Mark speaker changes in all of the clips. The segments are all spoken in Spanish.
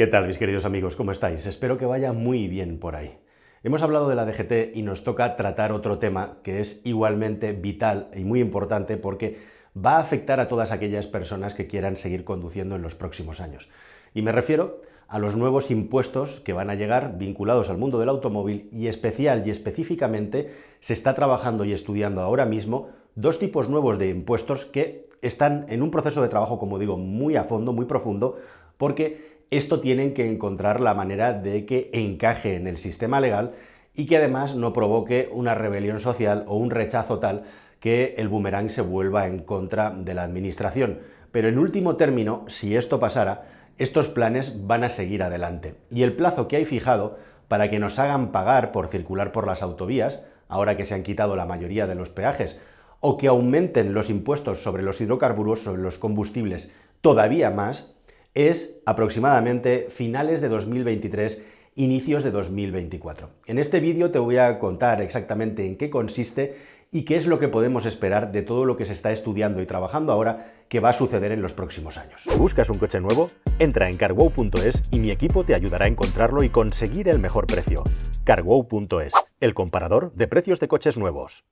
Speaker 1: ¿Qué tal, mis queridos amigos? ¿Cómo estáis? Espero que vaya muy bien por ahí. Hemos hablado de la DGT y nos toca tratar otro tema que es igualmente vital y muy importante porque va a afectar a todas aquellas personas que quieran seguir conduciendo en los próximos años. Y me refiero a los nuevos impuestos que van a llegar vinculados al mundo del automóvil y especial y específicamente se está trabajando y estudiando ahora mismo dos tipos nuevos de impuestos que están en un proceso de trabajo, como digo, muy a fondo, muy profundo, porque esto tienen que encontrar la manera de que encaje en el sistema legal y que además no provoque una rebelión social o un rechazo tal que el boomerang se vuelva en contra de la administración. Pero en último término, si esto pasara, estos planes van a seguir adelante. Y el plazo que hay fijado para que nos hagan pagar por circular por las autovías, ahora que se han quitado la mayoría de los peajes, o que aumenten los impuestos sobre los hidrocarburos, sobre los combustibles, todavía más, es aproximadamente finales de 2023, inicios de 2024. En este vídeo te voy a contar exactamente en qué consiste y qué es lo que podemos esperar de todo lo que se está estudiando y trabajando ahora que va a suceder en los próximos años.
Speaker 2: ¿Buscas un coche nuevo? Entra en carwow.es y mi equipo te ayudará a encontrarlo y conseguir el mejor precio. carwow.es, el comparador de precios de coches nuevos.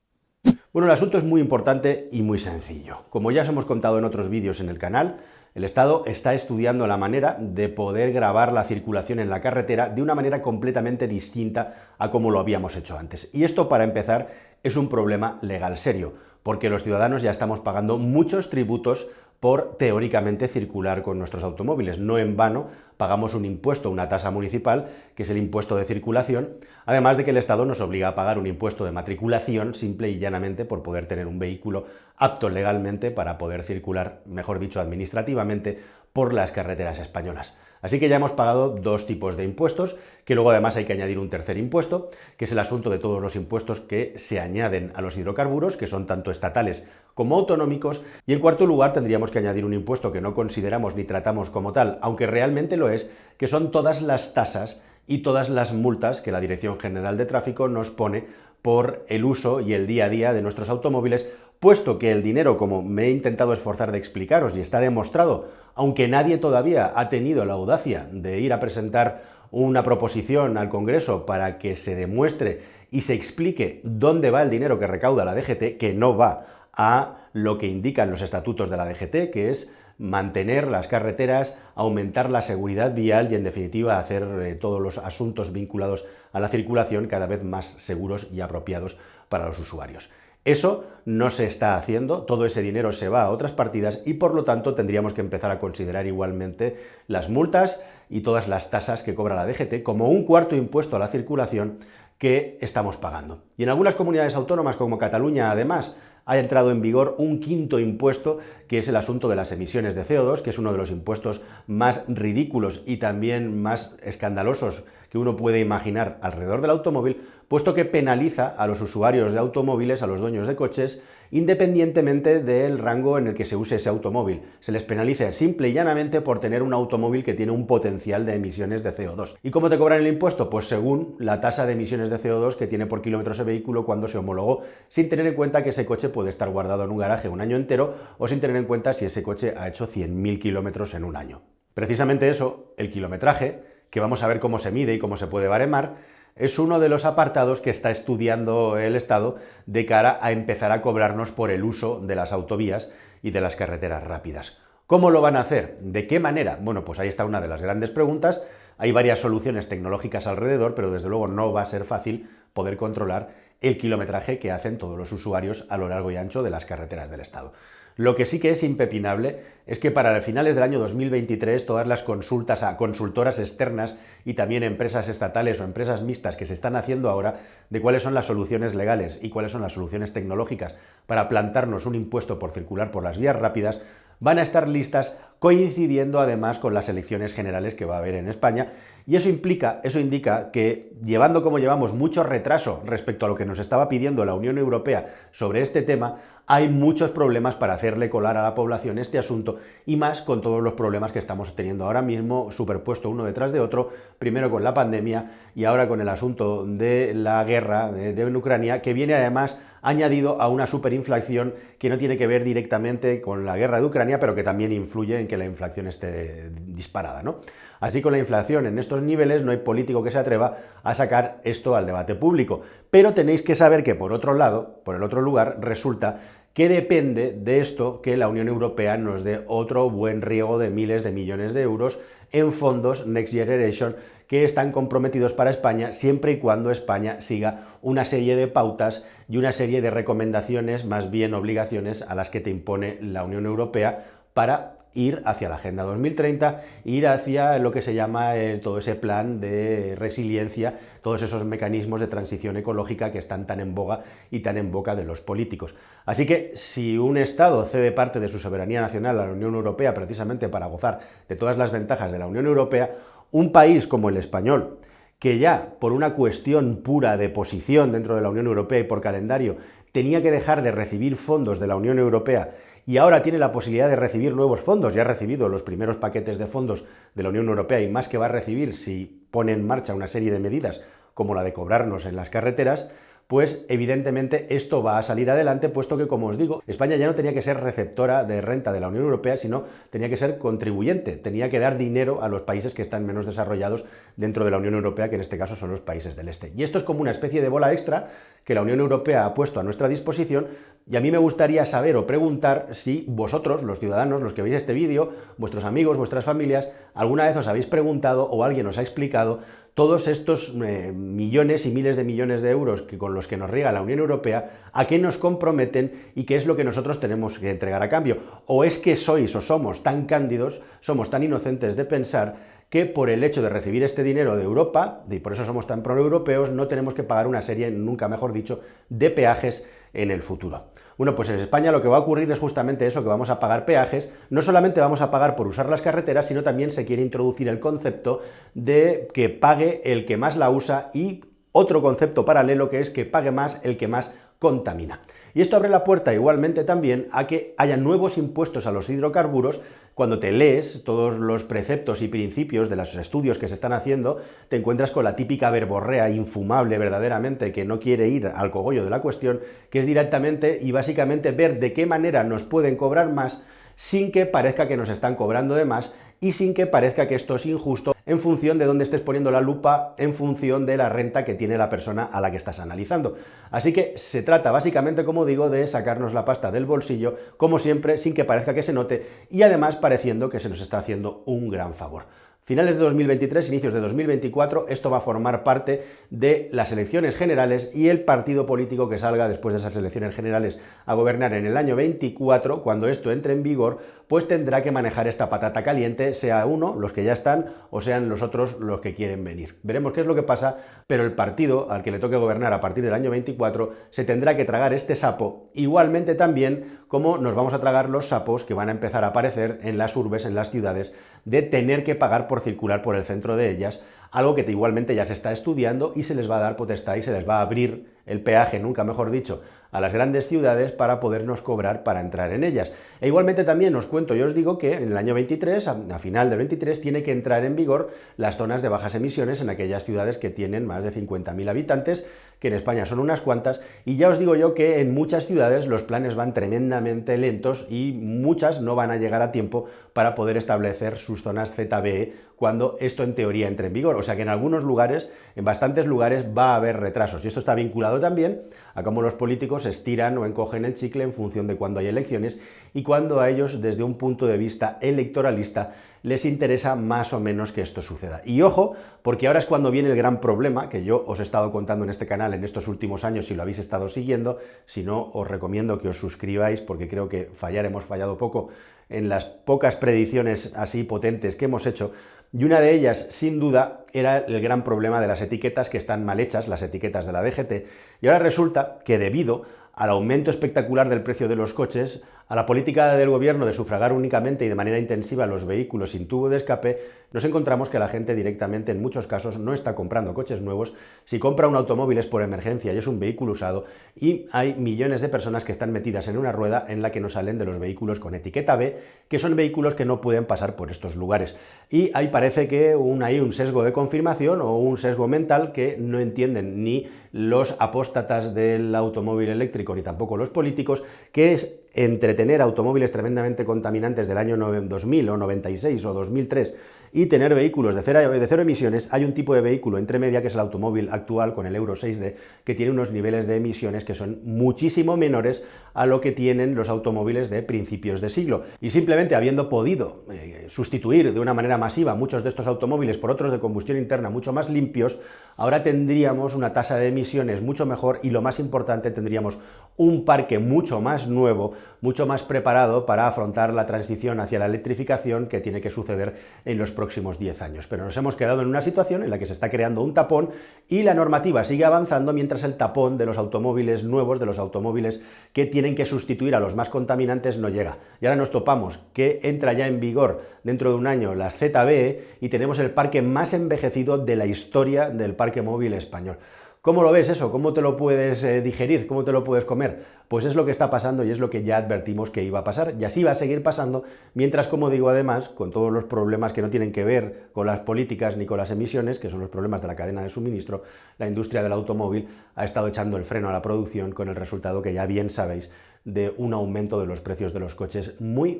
Speaker 1: Bueno, el asunto es muy importante y muy sencillo. Como ya os hemos contado en otros vídeos en el canal, el Estado está estudiando la manera de poder gravar la circulación en la carretera de una manera completamente distinta a como lo habíamos hecho antes. Y esto, para empezar, es un problema legal serio, porque los ciudadanos ya estamos pagando muchos tributos por teóricamente circular con nuestros automóviles. No en vano pagamos un impuesto, una tasa municipal, que es el impuesto de circulación, además de que el Estado nos obliga a pagar un impuesto de matriculación simple y llanamente por poder tener un vehículo apto legalmente para poder circular, mejor dicho, administrativamente, por las carreteras españolas. Así que ya hemos pagado dos tipos de impuestos, que luego además hay que añadir un tercer impuesto, que es el asunto de todos los impuestos que se añaden a los hidrocarburos, que son tanto estatales como autonómicos, y en cuarto lugar tendríamos que añadir un impuesto que no consideramos ni tratamos como tal, aunque realmente lo es, que son todas las tasas y todas las multas que la Dirección General de Tráfico nos pone por el uso y el día a día de nuestros automóviles, puesto que el dinero, como me he intentado esforzar de explicaros y está demostrado, aunque nadie todavía ha tenido la audacia de ir a presentar una proposición al Congreso para que se demuestre y se explique dónde va el dinero que recauda la DGT, que no va a lo que indican los estatutos de la DGT, que es mantener las carreteras, aumentar la seguridad vial y, en definitiva, hacer todos los asuntos vinculados a la circulación cada vez más seguros y apropiados para los usuarios. Eso no se está haciendo, todo ese dinero se va a otras partidas y, por lo tanto, tendríamos que empezar a considerar igualmente las multas y todas las tasas que cobra la DGT como un cuarto impuesto a la circulación que estamos pagando. Y en algunas comunidades autónomas, como Cataluña, además, ha entrado en vigor un quinto impuesto, que es el asunto de las emisiones de CO2, que es uno de los impuestos más ridículos y también más escandalosos que uno puede imaginar alrededor del automóvil, puesto que penaliza a los usuarios de automóviles, a los dueños de coches, independientemente del rango en el que se use ese automóvil. Se les penaliza simple y llanamente por tener un automóvil que tiene un potencial de emisiones de CO2. ¿Y cómo te cobran el impuesto? Pues según la tasa de emisiones de CO2 que tiene por kilómetro ese vehículo cuando se homologó, sin tener en cuenta que ese coche puede estar guardado en un garaje un año entero o sin tener en cuenta si ese coche ha hecho 100.000 kilómetros en un año. Precisamente eso, el kilometraje, que vamos a ver cómo se mide y cómo se puede baremar, es uno de los apartados que está estudiando el Estado de cara a empezar a cobrarnos por el uso de las autovías y de las carreteras rápidas. ¿Cómo lo van a hacer? ¿De qué manera? Bueno, pues ahí está una de las grandes preguntas. Hay varias soluciones tecnológicas alrededor, pero desde luego no va a ser fácil poder controlar el kilometraje que hacen todos los usuarios a lo largo y ancho de las carreteras del Estado. Lo que sí que es impepinable es que para finales del año 2023 todas las consultas a consultoras externas y también empresas estatales o empresas mixtas que se están haciendo ahora de cuáles son las soluciones legales y cuáles son las soluciones tecnológicas para plantarnos un impuesto por circular por las vías rápidas van a estar listas coincidiendo además con las elecciones generales que va a haber en España, y eso indica que, llevando como llevamos mucho retraso respecto a lo que nos estaba pidiendo la Unión Europea sobre este tema, hay muchos problemas para hacerle colar a la población este asunto, y más con todos los problemas que estamos teniendo ahora mismo, superpuesto uno detrás de otro, primero con la pandemia y ahora con el asunto de la guerra en Ucrania, que viene además añadido a una superinflación que no tiene que ver directamente con la guerra de Ucrania, pero que también influye en que la inflación esté disparada, ¿no? Así, con la inflación en estos niveles, no hay político que se atreva a sacar esto al debate público. Pero tenéis que saber que, por otro lado, por el otro lugar, resulta que depende de esto que la Unión Europea nos dé otro buen riego de miles de millones de euros en fondos Next Generation que están comprometidos para España siempre y cuando España siga una serie de pautas y una serie de recomendaciones, más bien obligaciones, a las que te impone la Unión Europea para ir hacia la Agenda 2030, ir hacia lo que se llama todo ese plan de resiliencia, todos esos mecanismos de transición ecológica que están tan en boga y tan en boca de los políticos. Así que si un Estado cede parte de su soberanía nacional a la Unión Europea precisamente para gozar de todas las ventajas de la Unión Europea, un país como el español, que ya por una cuestión pura de posición dentro de la Unión Europea y por calendario tenía que dejar de recibir fondos de la Unión Europea y ahora tiene la posibilidad de recibir nuevos fondos, ya ha recibido los primeros paquetes de fondos de la Unión Europea y más que va a recibir si pone en marcha una serie de medidas como la de cobrarnos en las carreteras, pues evidentemente esto va a salir adelante, puesto que, como os digo, España ya no tenía que ser receptora de renta de la Unión Europea, sino tenía que ser contribuyente, tenía que dar dinero a los países que están menos desarrollados dentro de la Unión Europea, que en este caso son los países del Este. Y esto es como una especie de bola extra que la Unión Europea ha puesto a nuestra disposición, y a mí me gustaría saber o preguntar si vosotros, los ciudadanos, los que veis este vídeo, vuestros amigos, vuestras familias, alguna vez os habéis preguntado o alguien os ha explicado todos estos millones y miles de millones de euros con los que nos riega la Unión Europea, a qué nos comprometen y qué es lo que nosotros tenemos que entregar a cambio. ¿O es que sois o somos tan cándidos, somos tan inocentes de pensar que por el hecho de recibir este dinero de Europa, y por eso somos tan proeuropeos, no tenemos que pagar una serie, nunca mejor dicho, de peajes en el futuro? Bueno, pues en España lo que va a ocurrir es justamente eso, que vamos a pagar peajes. No solamente vamos a pagar por usar las carreteras, sino también se quiere introducir el concepto de que pague el que más la usa y otro concepto paralelo que es que pague más el que más contamina. Y esto abre la puerta igualmente también a que haya nuevos impuestos a los hidrocarburos. Cuando te lees todos los preceptos y principios de los estudios que se están haciendo, te encuentras con la típica verborrea infumable verdaderamente que no quiere ir al cogollo de la cuestión, que es directamente y básicamente ver de qué manera nos pueden cobrar más sin que parezca que nos están cobrando de más y sin que parezca que esto es injusto en función de dónde estés poniendo la lupa, en función de la renta que tiene la persona a la que estás analizando. Así que se trata básicamente, como digo, de sacarnos la pasta del bolsillo, como siempre, sin que parezca que se note y además pareciendo que se nos está haciendo un gran favor. Finales de 2023, inicios de 2024, esto va a formar parte de las elecciones generales y el partido político que salga después de esas elecciones generales a gobernar en el año 24, cuando esto entre en vigor, pues tendrá que manejar esta patata caliente, sea uno, los que ya están, o sean los otros los que quieren venir. Veremos qué es lo que pasa, pero el partido al que le toque gobernar a partir del año 24 se tendrá que tragar este sapo, igualmente también como nos vamos a tragar los sapos que van a empezar a aparecer en las urbes, en las ciudades, de tener que pagar por circular por el centro de ellas, algo que igualmente ya se está estudiando y se les va a dar potestad y se les va a abrir el peaje, nunca mejor dicho, a las grandes ciudades para podernos cobrar para entrar en ellas. E igualmente también os cuento y os digo que en el año 23, a final del 23, tiene que entrar en vigor las zonas de bajas emisiones en aquellas ciudades que tienen más de 50.000 habitantes, que en España son unas cuantas, y ya os digo yo que en muchas ciudades los planes van tremendamente lentos y muchas no van a llegar a tiempo para poder establecer sus zonas ZBE cuando esto en teoría entre en vigor. O sea que en algunos lugares, en bastantes lugares, va a haber retrasos. Y esto está vinculado también a cómo los políticos estiran o encogen el chicle en función de cuando hay elecciones y cuando a ellos, desde un punto de vista electoralista, les interesa más o menos que esto suceda. Y ojo, porque ahora es cuando viene el gran problema que yo os he estado contando en este canal en estos últimos años, si lo habéis estado siguiendo. Si no, os recomiendo que os suscribáis, porque creo que hemos fallado poco en las pocas predicciones así potentes que hemos hecho. Y una de ellas, sin duda, era el gran problema de las etiquetas que están mal hechas, las etiquetas de la DGT, y ahora resulta que debido al aumento espectacular del precio de los coches, a la política del gobierno de sufragar únicamente y de manera intensiva los vehículos sin tubo de escape, nos encontramos que la gente directamente en muchos casos no está comprando coches nuevos. Si compra un automóvil es por emergencia y es un vehículo usado, y hay millones de personas que están metidas en una rueda en la que no salen de los vehículos con etiqueta B, que son vehículos que no pueden pasar por estos lugares. Y ahí parece que hay un sesgo de confirmación o un sesgo mental que no entienden ni los apóstatas del automóvil eléctrico ni tampoco los políticos, que es entretener automóviles tremendamente contaminantes del año 2000 o 96 o 2003 y tener vehículos de cero emisiones, hay un tipo de vehículo entre media, que es el automóvil actual con el Euro 6D, que tiene unos niveles de emisiones que son muchísimo menores a lo que tienen los automóviles de principios de siglo. Y simplemente habiendo podido sustituir de una manera masiva muchos de estos automóviles por otros de combustión interna mucho más limpios, ahora tendríamos una tasa de emisiones mucho mejor y, lo más importante, tendríamos un parque mucho más nuevo, mucho más preparado para afrontar la transición hacia la electrificación que tiene que suceder en los próximos 10 años. Pero nos hemos quedado en una situación en la que se está creando un tapón y la normativa sigue avanzando mientras el tapón de los automóviles nuevos, de los automóviles que tienen que sustituir a los más contaminantes, no llega. Y ahora nos topamos que entra ya en vigor dentro de un año las ZBE y tenemos el parque más envejecido de la historia del parque móvil español. ¿Cómo lo ves eso? ¿Cómo te lo puedes digerir? ¿Cómo te lo puedes comer? Pues es lo que está pasando y es lo que ya advertimos que iba a pasar, y así va a seguir pasando, mientras, como digo, además, con todos los problemas que no tienen que ver con las políticas ni con las emisiones, que son los problemas de la cadena de suministro, la industria del automóvil ha estado echando el freno a la producción, con el resultado que ya bien sabéis, de un aumento de los precios de los coches muy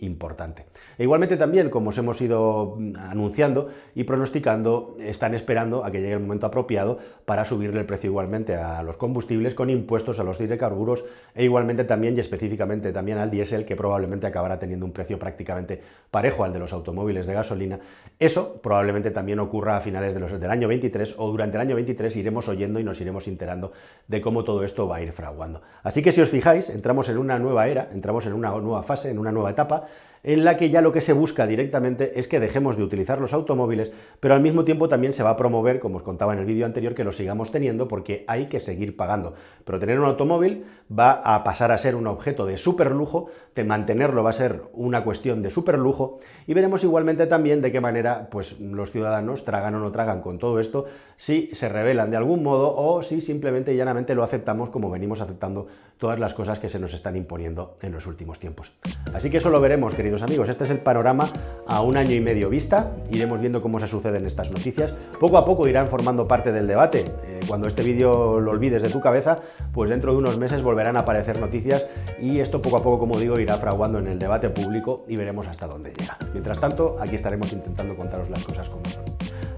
Speaker 1: importante. E igualmente también, como os hemos ido anunciando y pronosticando, están esperando a que llegue el momento apropiado para subirle el precio igualmente a los combustibles, con impuestos a los hidrocarburos, e igualmente también y específicamente también al diésel, que probablemente acabará teniendo un precio prácticamente parejo al de los automóviles de gasolina. Eso probablemente también ocurra a finales del año 23, o durante el año 23 iremos oyendo y nos iremos enterando de cómo todo esto va a ir fraguando. Así que, si os fijáis, entramos en una nueva era, entramos en una nueva fase, en una nueva etapa, en la que ya lo que se busca directamente es que dejemos de utilizar los automóviles, pero al mismo tiempo también se va a promover, como os contaba en el vídeo anterior, que lo sigamos teniendo, porque hay que seguir pagando. Pero tener un automóvil va a pasar a ser un objeto de superlujo, de mantenerlo va a ser una cuestión de superlujo, y veremos igualmente también de qué manera pues, los ciudadanos tragan o no tragan con todo esto, si se rebelan de algún modo o si simplemente y llanamente lo aceptamos, como venimos aceptando todas las cosas que se nos están imponiendo en los últimos tiempos. Así que eso lo veremos, queridos amigos. Este es el panorama a un año y medio vista. Iremos viendo cómo se suceden estas noticias. Poco a poco irán formando parte del debate. Cuando este vídeo lo olvides de tu cabeza, pues dentro de unos meses volverán a aparecer noticias y esto poco a poco, como digo, irá fraguando en el debate público y veremos hasta dónde llega. Mientras tanto, aquí estaremos intentando contaros las cosas como son.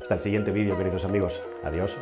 Speaker 1: Hasta el siguiente vídeo, queridos amigos. Adiós.